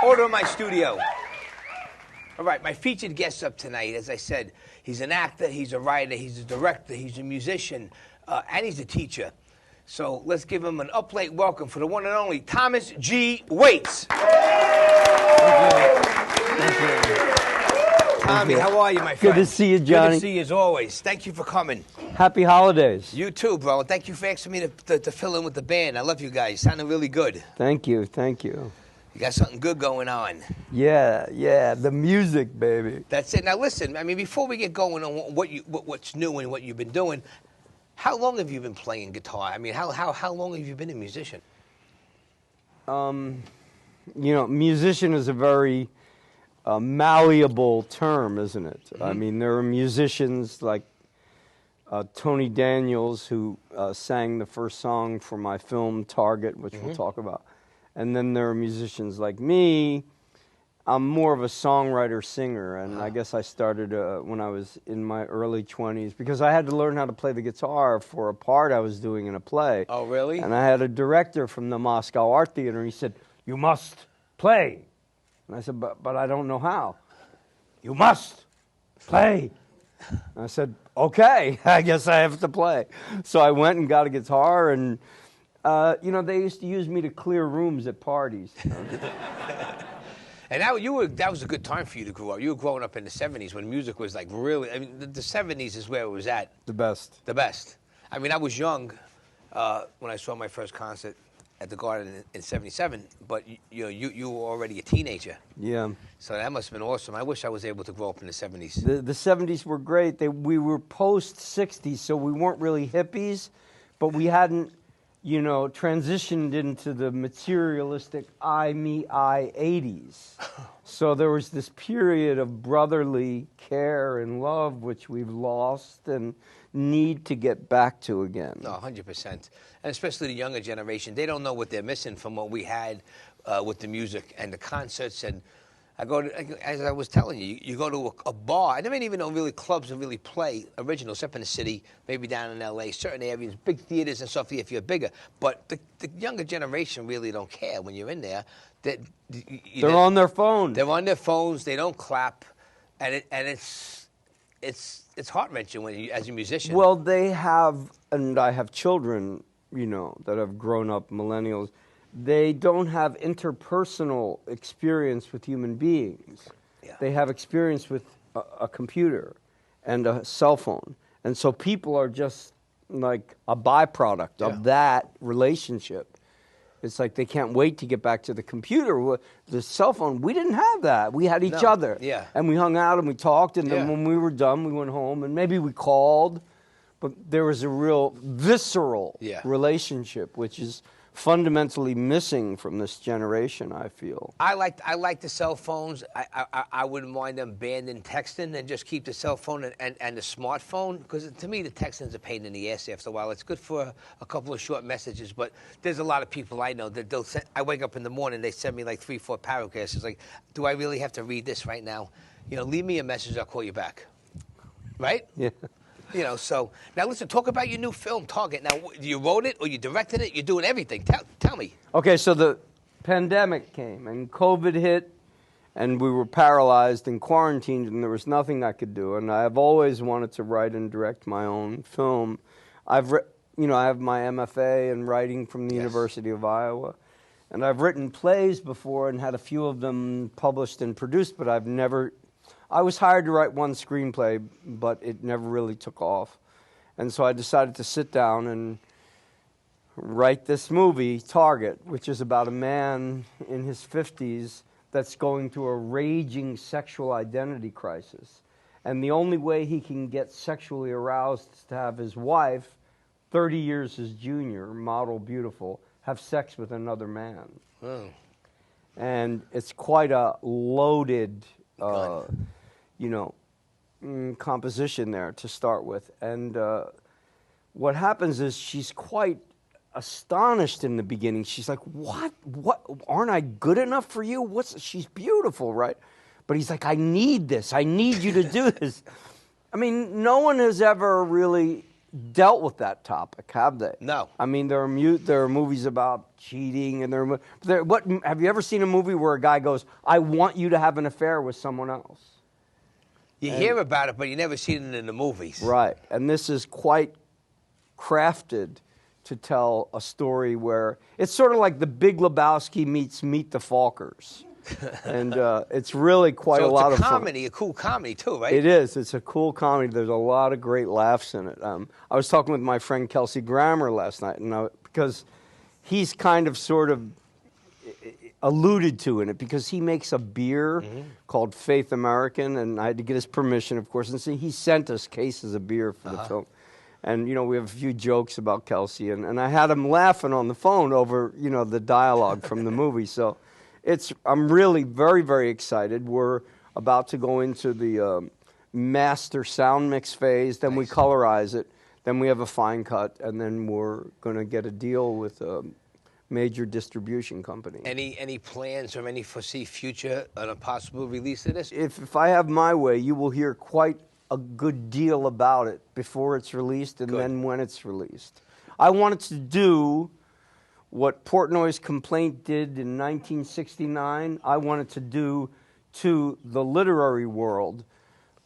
Order in my studio. All right, my featured guest up tonight, as I said, he's an actor, he's a writer, he's a director, he's a musician, and he's a teacher. So let's give him an up-late welcome for the one and only Thomas G. Waits. Tommy, how are you, my friend? Good to see you, Johnny. Good to see you as always. Thank you for coming. Happy holidays. You too, bro. And thank you for asking me to fill in with the band. I love you guys. Sounding really good. Thank you, thank you. You got something good going on. Yeah, the music, baby. That's it. Now listen, I mean, before we get going on what's new and what you've been doing, how long have you been playing guitar? I mean, how long have you been a musician? Musician is a very malleable term, isn't it? Mm-hmm. I mean, there are musicians like Tony Daniels, who sang the first song for my film Target, which we'll talk about. And then there are musicians like me. I'm more of a songwriter-singer, and I guess I started when I was in my early 20s because I had to learn how to play the guitar for a part I was doing in a play. Oh, really? And I had a director from the Moscow Art Theater, and he said, "You must play." And I said, but I don't know how. "You must play." And I said, "Okay, I guess I have to play." So I went and got a guitar, and they used to use me to clear rooms at parties. And that was a good time for you to grow up. You were growing up in the 70s when music was like really, I mean, the 70s is where it was at. The best. The best. I mean, I was young when I saw my first concert at the Garden in 77, but you were already a teenager. Yeah. So that must have been awesome. I wish I was able to grow up in the 70s. The 70s were great. We were post-60s, so we weren't really hippies, but we hadn't transitioned into the materialistic I, me, I 80s. So there was this period of brotherly care and love, which we've lost and need to get back to again. No, 100%. And especially the younger generation, they don't know what they're missing from what we had with the music and the concerts. And as I was telling you, you go to a bar. I never even know really clubs that really play original, except in the city, maybe down in L.A., certain areas, big theaters and stuff if you're bigger. But the younger generation really don't care when you're in there. They're on their phones. They're on their phones. They don't clap, and it's heart-wrenching when you, as a musician. Well, they have, and I have children, that have grown up millennials. They don't have interpersonal experience with human beings. Yeah. They have experience with a computer and a cell phone. And so people are just like a byproduct of that relationship. It's like they can't wait to get back to the computer. The cell phone, we didn't have that. We had each other. Yeah. And we hung out and we talked, and then when we were done, we went home, and maybe we called. But there was a real visceral relationship, which is fundamentally missing from this generation, I feel. I like the cell phones. I wouldn't mind them banning texting and just keep the cell phone and the smartphone, because to me the texting's a pain in the ass after a while. It's good for a couple of short messages, but there's a lot of people I know that I wake up in the morning, they send me like 3-4 paragraphs. It's like, do I really have to read this right now? Leave me a message, I'll call you back. Right? Yeah. So now listen, talk about your new film, Target. Now, you wrote it or you directed it? You're doing everything. Tell me. Okay, so the pandemic came and COVID hit, and we were paralyzed and quarantined, and there was nothing I could do. And I've always wanted to write and direct my own film. I have my MFA in writing from the University of Iowa, and I've written plays before and had a few of them published and produced, but I was hired to write one screenplay, but it never really took off. And so I decided to sit down and write this movie, Target, which is about a man in his 50s that's going through a raging sexual identity crisis. And the only way he can get sexually aroused is to have his wife, 30 years his junior, model beautiful, have sex with another man. Oh. And it's quite a loaded composition there to start with. And what happens is she's quite astonished in the beginning. She's like, what, aren't I good enough for you? She's beautiful, right? But he's like, I need this. I need you to do this. I mean, no one has ever really dealt with that topic, have they? No. I mean, there are movies about cheating, and what have you ever seen a movie where a guy goes, "I want you to have an affair with someone else"? You hear about it, but you never see it in the movies. Right, and this is quite crafted to tell a story where it's sort of like The Big Lebowski meets Meet the Fockers. And it's really quite a lot of fun. So it's a comedy, a cool comedy too, right? It is. It's a cool comedy. There's a lot of great laughs in it. I was talking with my friend Kelsey Grammer last night, and because he's kind of sort of alluded to in it, because he makes a beer called Faith American, and I had to get his permission, of course, and see, he sent us cases of beer for the film. And, we have a few jokes about Kelsey, and I had him laughing on the phone over, the dialogue from the movie. So I'm really very, very excited. We're about to go into the master sound mix phase. Then we colorize it. Then we have a fine cut. And then we're going to get a deal with a major distribution company. Any plans or any foresee future on a possible release of this? If I have my way, you will hear quite a good deal about it before it's released and then when it's released. I wanted to do what Portnoy's Complaint did in 1969, I wanted to do to the literary world.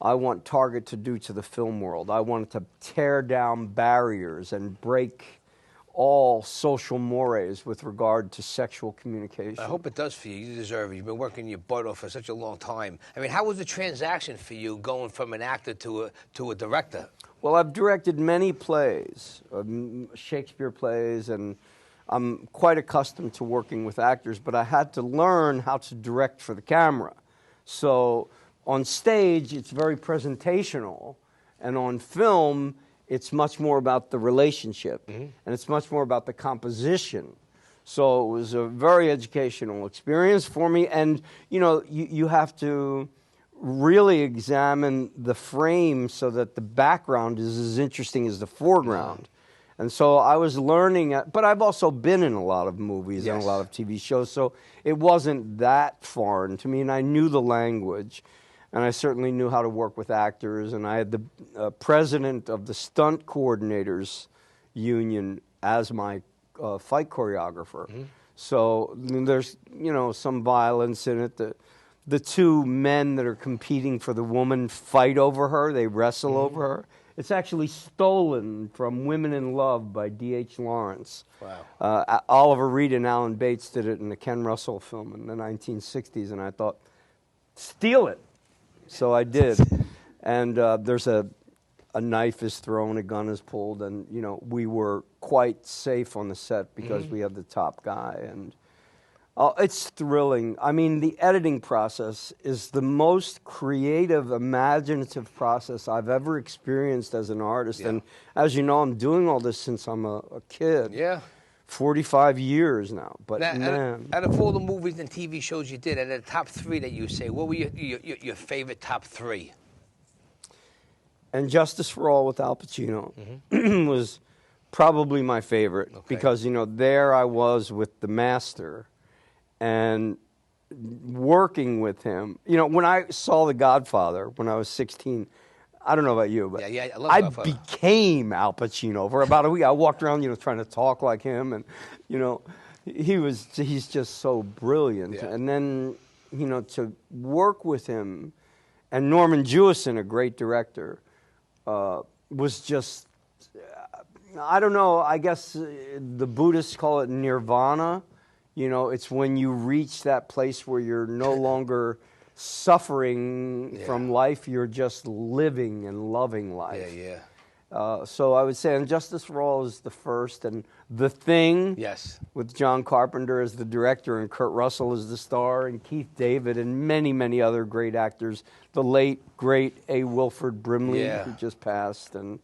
I want Target to do to the film world. I wanted to tear down barriers and break all social mores with regard to sexual communication. I hope it does for you. You deserve it. You've been working your butt off for such a long time. I mean, how was the transaction for you going from an actor to a director? Well, I've directed many plays, Shakespeare plays, and I'm quite accustomed to working with actors, but I had to learn how to direct for the camera. So on stage, it's very presentational, and on film, it's much more about the relationship, and it's much more about the composition. So it was a very educational experience for me, and you have to really examine the frame so that the background is as interesting as the foreground. And so I was learning, but I've also been in a lot of movies and a lot of TV shows, so it wasn't that foreign to me, and I knew the language, and I certainly knew how to work with actors, and I had the president of the Stunt Coordinators Union as my fight choreographer. So there's, some violence in it. The two men that are competing for the woman fight over her, they wrestle over her. It's actually stolen from Women in Love by D.H. Lawrence. Wow. Oliver Reed and Alan Bates did it in the Ken Russell film in the 1960s, and I thought, steal it. So I did. And there's a knife is thrown, a gun is pulled, and, we were quite safe on the set because we have the top guy. And it's thrilling. I mean, the editing process is the most creative, imaginative process I've ever experienced as an artist. And as you know, I'm doing all this since I'm a kid. 45 years now. But man. Out of all the movies and TV shows you did, out of the top three that you say, what were your favorite top three? And Justice for All with Al Pacino was probably my favorite because, there I was with the master. And working with him, when I saw The Godfather when I was 16, I don't know about you, but I became Al Pacino for about a week. I walked around, trying to talk like him, and he's just so brilliant. And then, to work with him, and Norman Jewison, a great director, was just, I don't know. I guess the Buddhists call it nirvana. It's when you reach that place where you're no longer suffering from life, you're just living and loving life. So I would say And Justice for All is the first, and The Thing with John Carpenter as the director and Kurt Russell as the star, and Keith David and many, many other great actors. The late, great A. Wilford Brimley, who just passed, and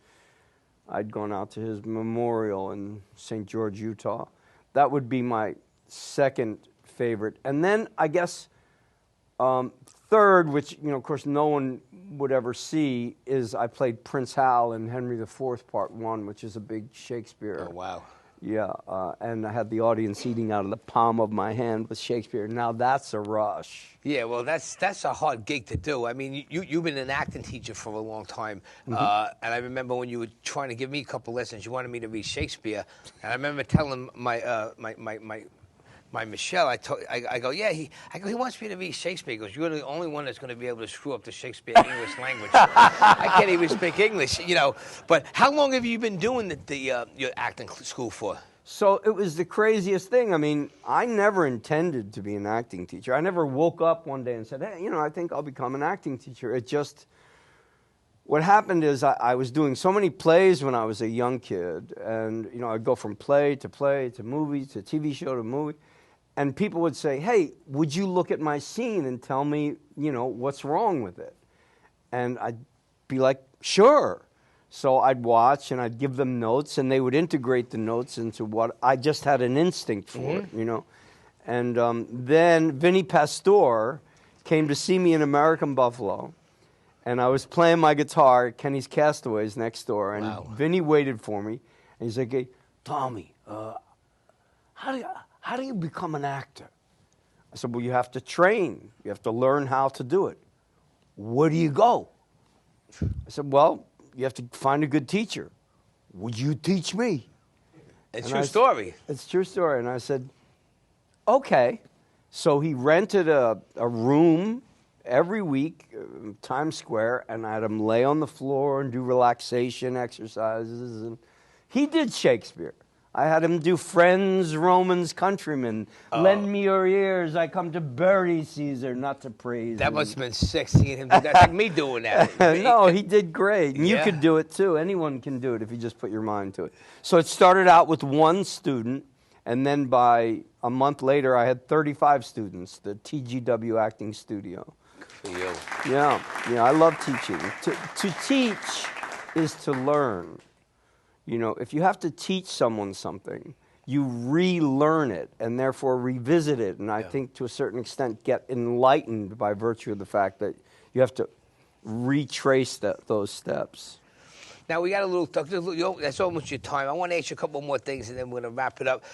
I'd gone out to his memorial in St. George, Utah. That would be my second favorite. And then I guess third, which, of course, no one would ever see, is I played Prince Hal in Henry IV, Part 1, which is a big Shakespeare. Oh, wow. Yeah, and I had the audience eating out of the palm of my hand with Shakespeare. Now that's a rush. Yeah, well, that's a hard gig to do. I mean, you've been an acting teacher for a long time, and I remember when you were trying to give me a couple lessons, you wanted me to read Shakespeare, and I remember telling my Michelle, I go, yeah, he wants me to read Shakespeare. He goes, you're the only one that's going to be able to screw up the Shakespeare English language. I can't even speak English, you know. But how long have you been doing your acting school for? So it was the craziest thing. I mean, I never intended to be an acting teacher. I never woke up one day and said, hey, you know, I think I'll become an acting teacher. It just, what happened is I was doing so many plays when I was a young kid. And, you know, I'd go from play to movie to TV show to movie. And people would say, hey, would you look at my scene and tell me, you know, what's wrong with it? And I'd be like, sure. So I'd watch and I'd give them notes, and they would integrate the notes into what I just had an instinct for it, you know. And then Vinny Pastore came to see me in American Buffalo, and I was playing my guitar at Kenny's Castaways next door, and Vinny waited for me, and he's like, hey, Tommy, how do you become an actor? I said, well, you have to train. You have to learn how to do it. Where do you go? I said, well, you have to find a good teacher. Would you teach me? It's true story. It's a true story. And I said, okay. So he rented a room every week, Times Square, and I had him lay on the floor and do relaxation exercises. And he did Shakespeare. I had him do Friends, Romans, Countrymen. Lend me your ears, I come to bury Caesar, not to praise That him. must have been sick seeing him do that. That's like me doing that. No, he did great. And you Yeah. could do it too. Anyone can do it if you just put your mind to it. So it started out with one student, and then by a month later, I had 35 students, the TGW Acting Studio. For you. Yeah, I love teaching. To teach is to learn. You know, if you have to teach someone something, you relearn it and therefore revisit it. And I think to a certain extent get enlightened by virtue of the fact that you have to retrace those steps. Now, we got a little, that's almost your time. I want to ask you a couple more things, and then we're going to wrap it up.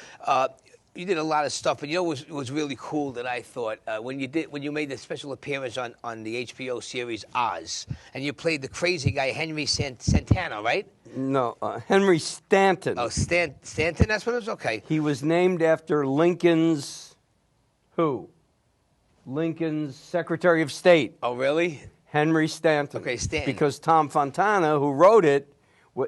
You did a lot of stuff, and you know what was really cool that I thought when you made the special appearance on the HBO series Oz, and you played the crazy guy Henry Santana, right? No, Henry Stanton. Oh, Stanton, that's what it was? Okay. He was named after Lincoln's who? Lincoln's Secretary of State. Oh, really? Henry Stanton. Okay, Stanton. Because Tom Fontana, who wrote it,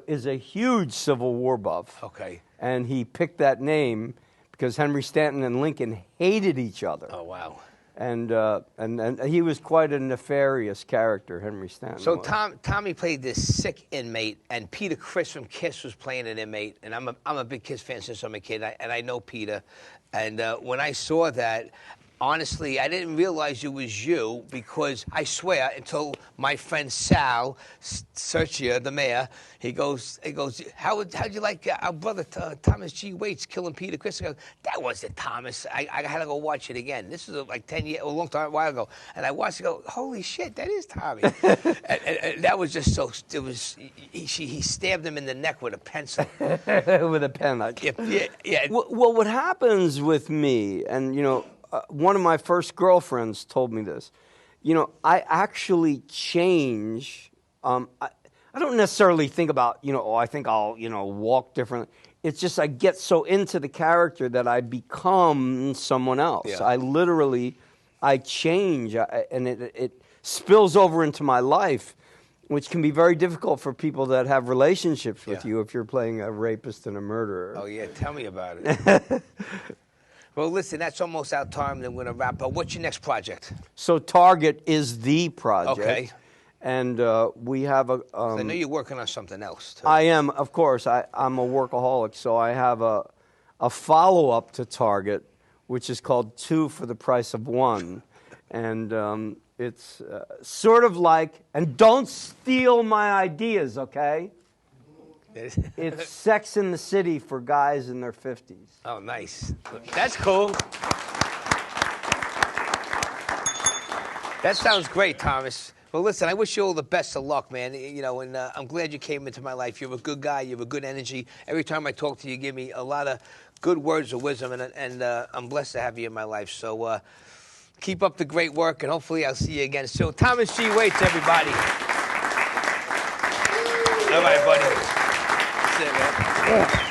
is a huge Civil War buff. Okay. And he picked that name because Henry Stanton and Lincoln hated each other. Oh, wow. And he was quite a nefarious character, Henry Stanton. So was. Tommy played this sick inmate, and Peter Criss from Kiss was playing an inmate. And I'm a big Kiss fan since I'm a kid, and I know Peter. And when I saw that, honestly, I didn't realize it was you because I swear until my friend Sal Searchier, the mayor, he goes, how'd you like our brother Thomas G. Waits killing Peter Criss? I go, that wasn't Thomas. I had to go watch it again. This was like 10 years, a while ago. And I watched it, go, holy shit, that is Tommy. and that was just so, he stabbed him in the neck with a pencil. With a pen. Yeah. Well, what happens with me, and you know, one of my first girlfriends told me this. You know, I actually change. I don't necessarily think about, you know, I think I'll, you know, walk differently. It's just I get so into the character that I become someone else. Yeah. I change, and it spills over into my life, which can be very difficult for people that have relationships with you if you're playing a rapist and a murderer. Oh, yeah, tell me about it. Well, listen, that's almost our time. Then we're going to wrap up. What's your next project? So Target is the project. Okay. And we have a... I know you're working on something else, too. I am, of course. I'm a workaholic, so I have a follow-up to Target, which is called 2 for the Price of 1. And it's sort of like... And don't steal my ideas, okay? It's Sex in the City for guys in their 50s. Oh, nice. That's cool. That sounds great, Thomas. Well, listen, I wish you all the best of luck, man. You know, and I'm glad you came into my life. You're a good guy. You have a good energy. Every time I talk to you, you give me a lot of good words of wisdom, and I'm blessed to have you in my life. So keep up the great work, and hopefully I'll see you again soon. Thomas G. Waits, everybody. All right, buddy. That's it, man.